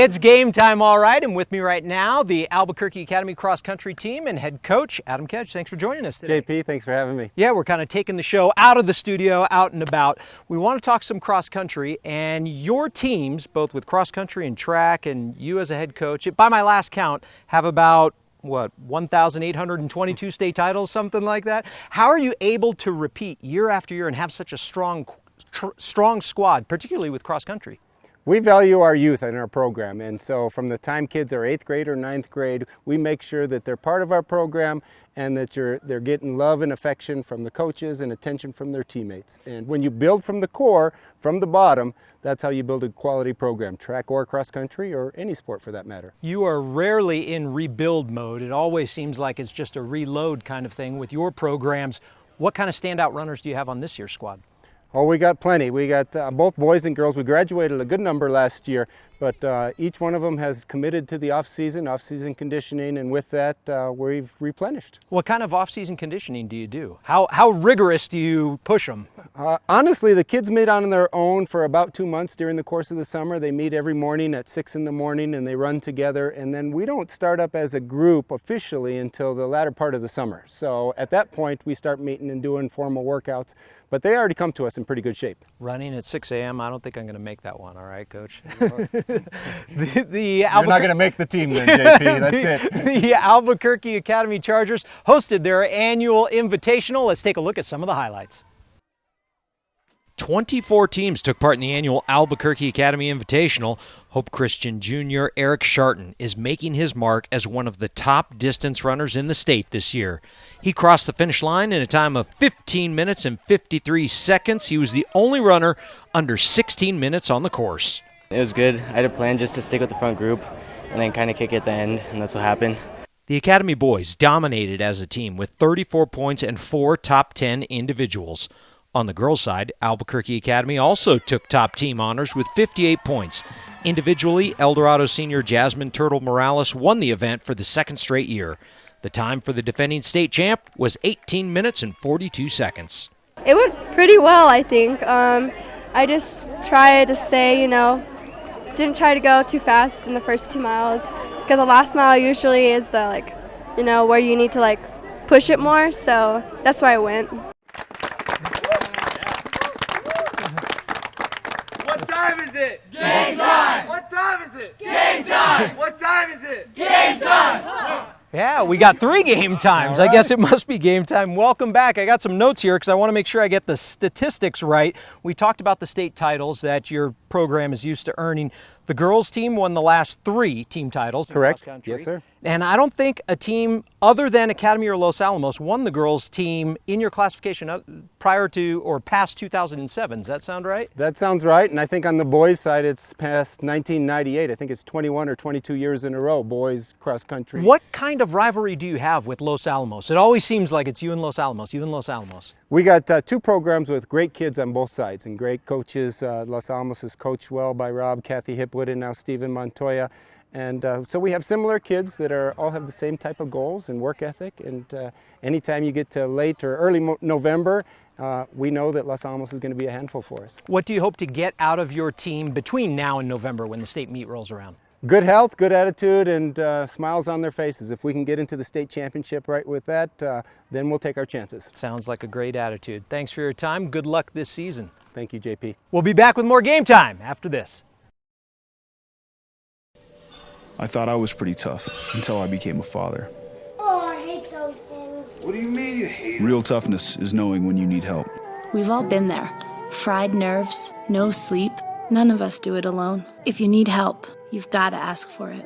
It's game time, all right. And with me right now, the Albuquerque Academy cross country team and head coach, Adam Kedge. Thanks for joining us today. JP, thanks for having me. Yeah, we're kind of taking the show out of the studio, out and about. We want to talk some cross country, and your teams, both with cross country and track, and you as a head coach, by my last count, have about, what, 1,822 state titles, something like that. How are you able to repeat year after year and have such a strong squad, particularly with cross country? We value our youth in our program, and so from the time kids are 8th grade or 9th grade, we make sure that they're part of our program and that they're getting love and affection from the coaches and attention from their teammates. And when you build from the core, from the bottom, that's how you build a quality program, track or cross country or any sport for that matter. You are rarely in rebuild mode. It always seems like it's just a reload kind of thing with your programs. What kind of standout runners do you have on this year's squad? Oh, we got plenty. We got both boys and girls. We graduated a good number last year, but each one of them has committed to the off-season conditioning, and with that, we've replenished. What kind of off-season conditioning do you do? How rigorous do you push them? Honestly, the kids meet on their own for about 2 months during the course of the summer. They meet every morning at 6 in the morning, and they run together, and then we don't start up as a group officially until the latter part of the summer. So at that point, we start meeting and doing formal workouts, but they already come to us in pretty good shape. Running at 6 a.m., I don't think I'm going to make that one, all right, Coach? You're not going to make the team then, JP, that's it. The Albuquerque Academy Chargers hosted their annual invitational. Let's take a look at some of the highlights. 24 teams took part in the annual Albuquerque Academy Invitational. Hope Christian Jr. Eric Sharton is making his mark as one of the top distance runners in the state this year. He crossed the finish line in a time of 15 minutes and 53 seconds. He was the only runner under 16 minutes on the course. It was good. I had a plan just to stick with the front group and then kind of kick at the end, and that's what happened. The Academy boys dominated as a team with 34 points and 4 top 10 individuals. On the girls' side, Albuquerque Academy also took top team honors with 58 points. Individually, Eldorado senior Jasmine Turtle Morales won the event for the second straight year. The time for the defending state champ was 18 minutes and 42 seconds. It went pretty well, I think. I just tried to stay, didn't try to go too fast in the first 2 miles, because the last mile usually is the, where you need to, push it more, so that's why I went. What time is it? Game time! What time is it? Game time! What time is it? Game time! Yeah, we got 3 game times. I guess it must be game time. Welcome back. I got some notes here because I want to make sure I get the statistics right. We talked about the state titles that your program is used to earning. The girls team won the last 3 team titles. Correct. In cross country. Yes, sir. And I don't think a team other than Academy or Los Alamos won the girls team in your classification prior to or past 2007. Does that sound right? That sounds right, and I think on the boys' side it's past 1998. I think it's 21 or 22 years in a row, boys cross country. What kind of rivalry do you have with Los Alamos? It always seems like it's you and Los Alamos, you and Los Alamos. We got 2 programs with great kids on both sides and great coaches. Los Alamos is coached well by Rob, Kathy Hipwood, and now Stephen Montoya. And so we have similar kids that all have the same type of goals and work ethic. And anytime you get to late or early November, we know that Los Alamos is going to be a handful for us. What do you hope to get out of your team between now and November when the state meet rolls around? Good health, good attitude, and smiles on their faces. If we can get into the state championship right with that, then we'll take our chances. Sounds like a great attitude. Thanks for your time. Good luck this season. Thank you, JP. We'll be back with more game time after this. I thought I was pretty tough until I became a father. Oh, I hate those things. What do you mean you hate it? Real toughness is knowing when you need help. We've all been there. Fried nerves, no sleep. None of us do it alone. If you need help, you've got to ask for it.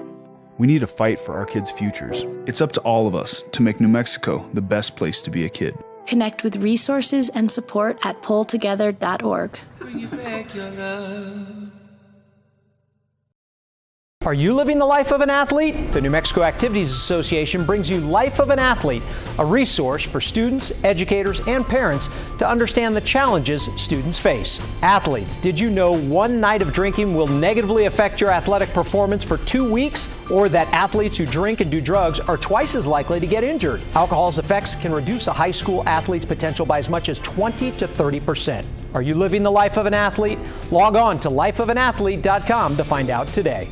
We need to fight for our kids' futures. It's up to all of us to make New Mexico the best place to be a kid. Connect with resources and support at pulltogether.org. Are you living the life of an athlete? The New Mexico Activities Association brings you Life of an Athlete, a resource for students, educators, and parents to understand the challenges students face. Athletes, did you know one night of drinking will negatively affect your athletic performance for 2 weeks? Or that athletes who drink and do drugs are twice as likely to get injured? Alcohol's effects can reduce a high school athlete's potential by as much as 20 to 30%. Are you living the life of an athlete? Log on to lifeofanathlete.com to find out today.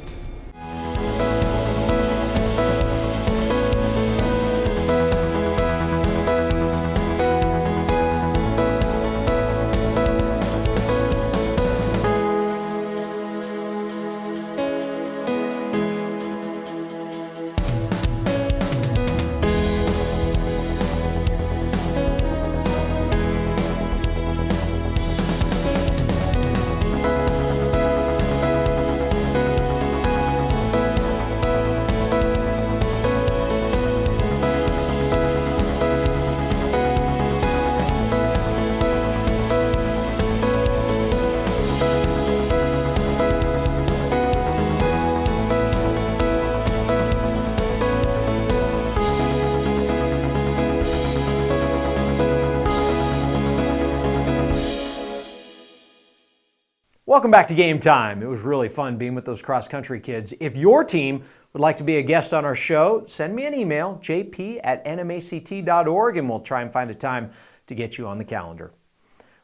Welcome back to Game Time. It was really fun being with those cross-country kids. If your team would like to be a guest on our show, send me an email, jp@nmact.org, and we'll try and find a time to get you on the calendar.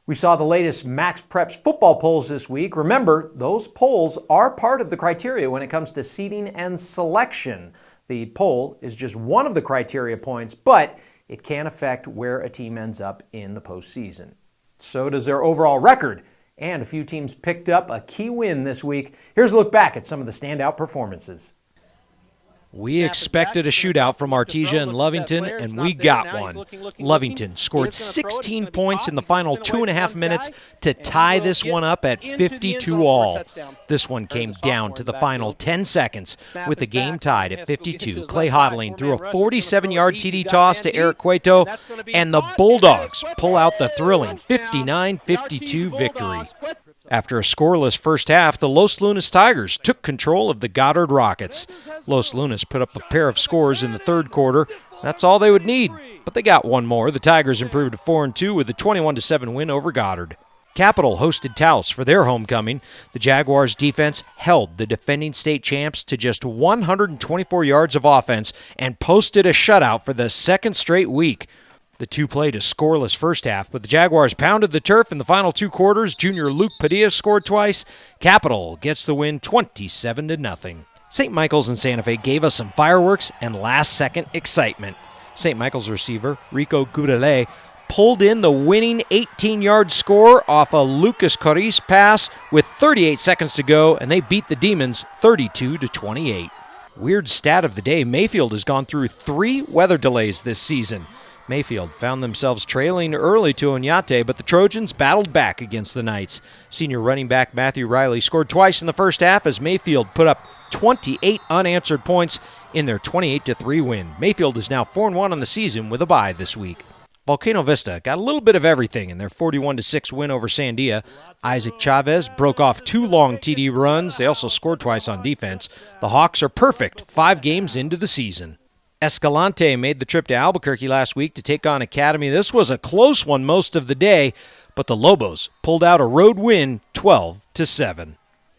We saw the latest Max Preps football polls this week. Remember, those polls are part of the criteria when it comes to seeding and selection. The poll is just one of the criteria points, but it can affect where a team ends up in the postseason. So does their overall record, and a few teams picked up a key win this week. Here's a look back at some of the standout performances. We expected a shootout from Artesia and Lovington, and we got one. Lovington scored 16 points in the final 2.5 minutes to tie this one up at 52-all. This one came down to the final 10 seconds with the game tied at 52. Clay Hodling threw a 47-yard TD toss to Eric Cueto, and the Bulldogs pull out the thrilling 59-52 victory. After a scoreless first half, the Los Lunas Tigers took control of the Goddard Rockets. Los Lunas put up a pair of scores in the third quarter. That's all they would need, but they got one more. The Tigers improved to 4-2 with a 21-7 win over Goddard. Capital hosted Taos for their homecoming. The Jaguars' defense held the defending state champs to just 124 yards of offense and posted a shutout for the second straight week. The two played a scoreless first half, but the Jaguars pounded the turf in the final two quarters. Junior Luke Padilla scored twice. Capital gets the win 27-0. St. Michael's and Santa Fe gave us some fireworks and last-second excitement. St. Michael's receiver, Rico Gudele, pulled in the winning 18-yard score off a Lucas Coriz pass with 38 seconds to go, and they beat the Demons 32-28. Weird stat of the day, Mayfield has gone through 3 weather delays this season. Mayfield found themselves trailing early to Oñate, but the Trojans battled back against the Knights. Senior running back Matthew Riley scored twice in the first half as Mayfield put up 28 unanswered points in their 28-3 win. Mayfield is now 4-1 on the season with a bye this week. Volcano Vista got a little bit of everything in their 41-6 win over Sandia. Isaac Chavez broke off 2 long TD runs. They also scored twice on defense. The Hawks are perfect 5 games into the season. Escalante made the trip to Albuquerque last week to take on Academy. This was a close one most of the day, but the Lobos pulled out a road win 12-7.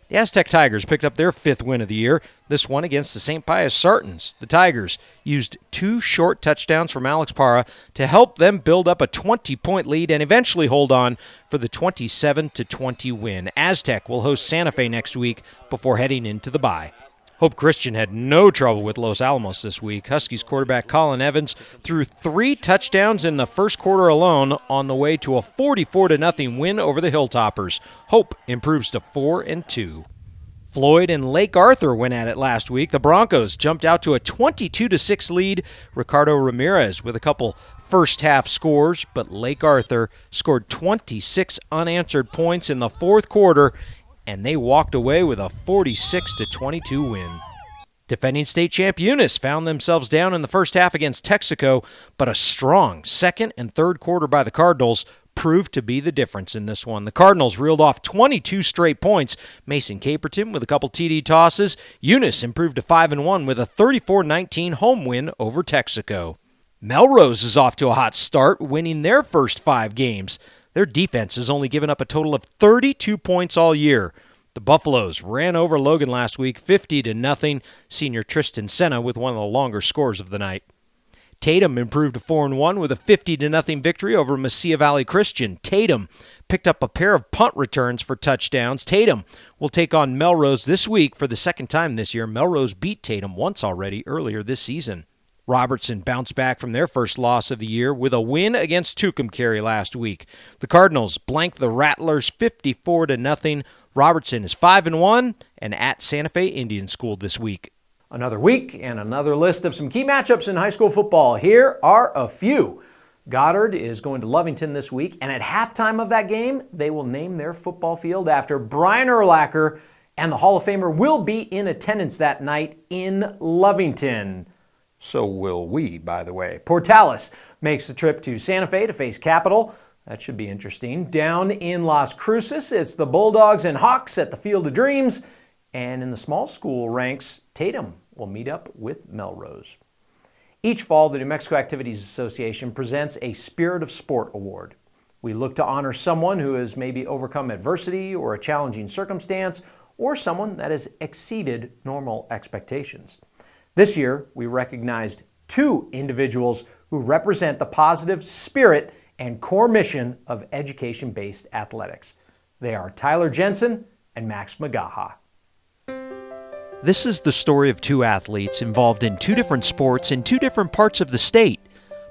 The Aztec Tigers picked up their 5th win of the year, this one against the St. Pius Sartans. The Tigers used 2 short touchdowns from Alex Parra to help them build up a 20-point lead and eventually hold on for the 27-20 win. Aztec will host Santa Fe next week before heading into the bye. Hope Christian had no trouble with Los Alamos this week. Huskies quarterback Colin Evans threw 3 touchdowns in the first quarter alone on the way to a 44-0 win over the Hilltoppers. Hope improves to 4-2. Floyd and Lake Arthur went at it last week. The Broncos jumped out to a 22-6 lead. Ricardo Ramirez with a couple first-half scores, but Lake Arthur scored 26 unanswered points in the fourth quarter, and they walked away with a 46-22 win. Defending state champ Eunice found themselves down in the first half against Texaco, but a strong second and third quarter by the Cardinals proved to be the difference in this one. The Cardinals reeled off 22 straight points. Mason Caperton with a couple TD tosses. Eunice improved to 5-1 with a 34-19 home win over Texaco. Melrose is off to a hot start, winning their first 5 games. Their defense has only given up a total of 32 points all year. The Buffaloes ran over Logan last week 50-0. Senior Tristan Senna with one of the longer scores of the night. Tatum improved to 4-1 with a 50-0 victory over Mesilla Valley Christian. Tatum picked up a pair of punt returns for touchdowns. Tatum will take on Melrose this week for the second time this year. Melrose beat Tatum once already earlier this season. Robertson bounced back from their first loss of the year with a win against Tucumcari last week. The Cardinals blanked the Rattlers 54-0. Robertson is 5-1 and at Santa Fe Indian School this week. Another week and another list of some key matchups in high school football. Here are a few. Goddard is going to Lovington this week, and at halftime of that game, they will name their football field after Brian Urlacher, and the Hall of Famer will be in attendance that night in Lovington. So will we, by the way. Portales makes the trip to Santa Fe to face Capital. That should be interesting. Down in Las Cruces, it's the Bulldogs and Hawks at the Field of Dreams. And in the small school ranks, Tatum will meet up with Melrose. Each fall, the New Mexico Activities Association presents a Spirit of Sport Award. We look to honor someone who has maybe overcome adversity or a challenging circumstance, or someone that has exceeded normal expectations. This year, we recognized 2 individuals who represent the positive spirit and core mission of education-based athletics. They are Tyler Jensen and Max Magaha. This is the story of 2 athletes involved in 2 different sports in 2 different parts of the state,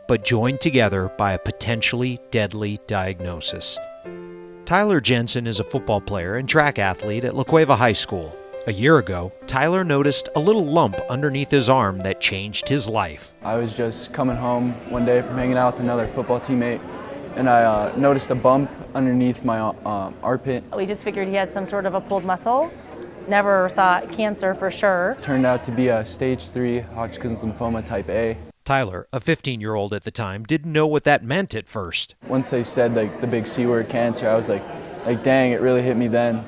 but joined together by a potentially deadly diagnosis. Tyler Jensen is a football player and track athlete at La Cueva High School. A year ago, Tyler noticed a little lump underneath his arm that changed his life. I was just coming home one day from hanging out with another football teammate, and I noticed a bump underneath my armpit. We just figured he had some sort of a pulled muscle. Never thought cancer for sure. Turned out to be a stage 3 Hodgkin's lymphoma type A. Tyler, a 15-year-old at the time, didn't know what that meant at first. Once they said like the big C word, cancer, I was like dang, it really hit me then.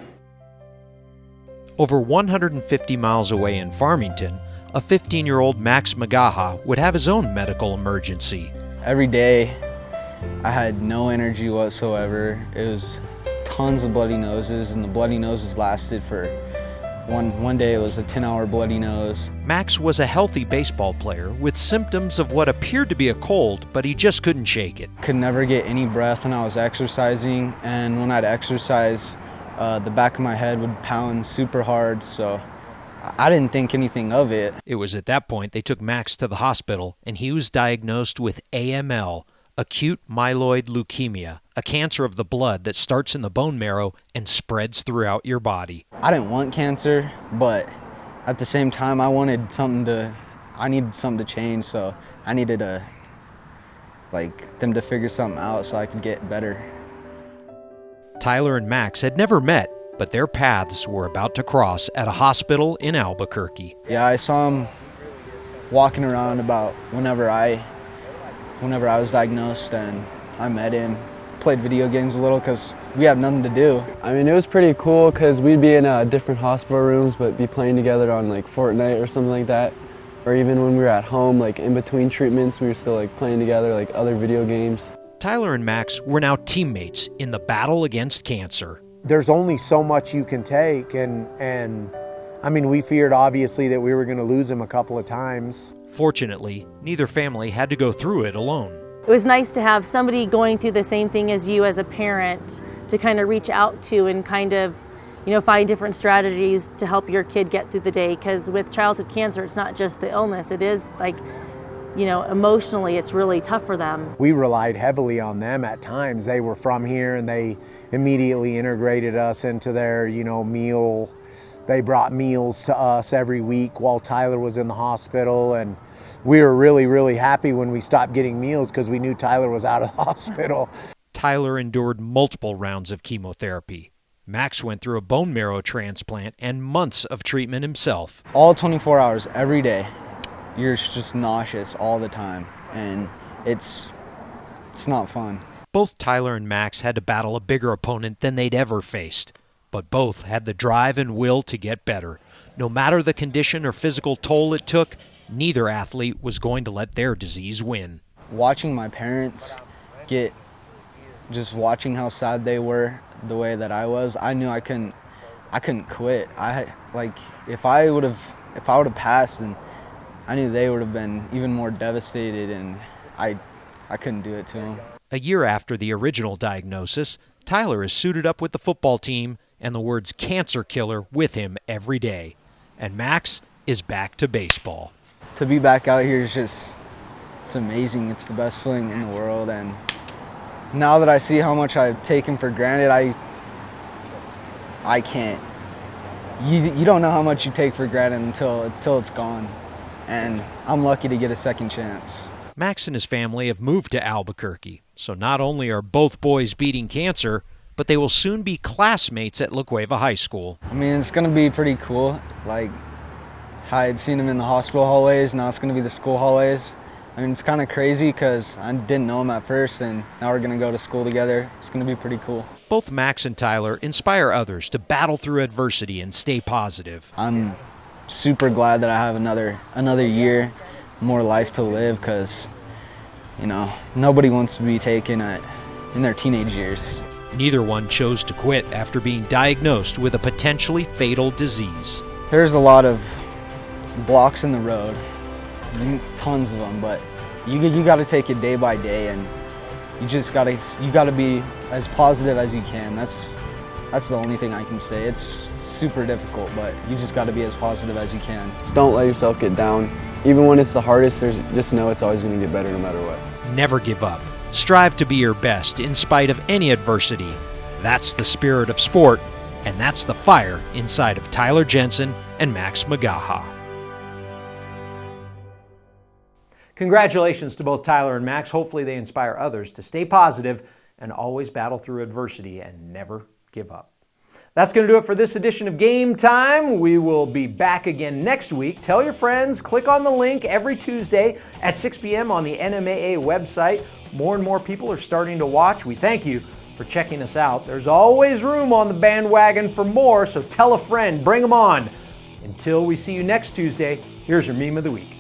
Over 150 miles away in Farmington, a 15-year-old Max Magaha would have his own medical emergency. Every day, I had no energy whatsoever. It was tons of bloody noses, and the bloody noses lasted for one day. It was a 10-hour bloody nose. Max was a healthy baseball player with symptoms of what appeared to be a cold, but he just couldn't shake it. Could never get any breath when I was exercising, and when I'd exercise, the back of my head would pound super hard, so I didn't think anything of it. It was at that point they took Max to the hospital, and he was diagnosed with AML, acute myeloid leukemia, a cancer of the blood that starts in the bone marrow and spreads throughout your body. I didn't want cancer, but at the same time I needed something to change, so I needed them to figure something out so I could get better. Tyler and Max had never met, but their paths were about to cross at a hospital in Albuquerque. Yeah, I saw him walking around about whenever I was diagnosed, and I met him, played video games a little because we had nothing to do. I mean, it was pretty cool because we'd be in different hospital rooms but be playing together on like Fortnite or something like that. Or even when we were at home, like in between treatments, we were still like playing together like other video games. Tyler and Max were now teammates in the battle against cancer. There's only so much you can take, and I mean, we feared obviously that we were going to lose him a couple of times. Fortunately, neither family had to go through it alone. It was nice to have somebody going through the same thing as you as a parent to kind of reach out to and kind of, find different strategies to help your kid get through the day. Because with childhood cancer, it's not just the illness, it is like, emotionally it's really tough for them. We relied heavily on them at times. They were from here and they immediately integrated us into their, meal. They brought meals to us every week while Tyler was in the hospital, and we were really, really happy when we stopped getting meals because we knew Tyler was out of the hospital. Tyler endured multiple rounds of chemotherapy. Max went through a bone marrow transplant and months of treatment himself. All 24 hours, every day, you're just nauseous all the time, and it's not fun. Both Tyler and Max had to battle a bigger opponent than they'd ever faced, but both had the drive and will to get better. No matter the condition or physical toll it took, neither athlete was going to let their disease win. Watching my parents just watching how sad they were the way that I was, I knew I couldn't quit. If I would have passed, and I knew they would have been even more devastated, and I couldn't do it to them. A year after the original diagnosis, Tyler is suited up with the football team and the words cancer killer with him every day. And Max is back to baseball. To be back out here is it's amazing. It's the best feeling in the world. And now that I see how much I've taken for granted, I can't. You don't know how much you take for granted until it's gone. And I'm lucky to get a second chance. Max and his family have moved to Albuquerque, so not only are both boys beating cancer, but they will soon be classmates at La Cueva High School. I mean, it's going to be pretty cool. Like, I had seen them in the hospital hallways, now it's going to be the school hallways. I mean, it's kind of crazy because I didn't know them at first, and now we're going to go to school together. It's going to be pretty cool. Both Max and Tyler inspire others to battle through adversity and stay positive. I'm super glad that I have another year, more life to live, because, nobody wants to be taken at in their teenage years. Neither one chose to quit after being diagnosed with a potentially fatal disease. There's a lot of blocks in the road, tons of them, but you got to take it day by day, and you got to be as positive as you can. That's the only thing I can say. It's super difficult, but you just got to be as positive as you can. Just don't let yourself get down. Even when it's the hardest, just know it's always going to get better no matter what. Never give up. Strive to be your best in spite of any adversity. That's the spirit of sport, and that's the fire inside of Tyler Jensen and Max Magaha. Congratulations to both Tyler and Max. Hopefully they inspire others to stay positive and always battle through adversity and never give up. That's going to do it for this edition of Game Time. We will be back again next week. Tell your friends, click on the link every Tuesday at 6 p.m. on the NMAA website. More and more people are starting to watch. We thank you for checking us out. There's always room on the bandwagon for more, so tell a friend, bring them on. Until we see you next Tuesday, here's your meme of the week.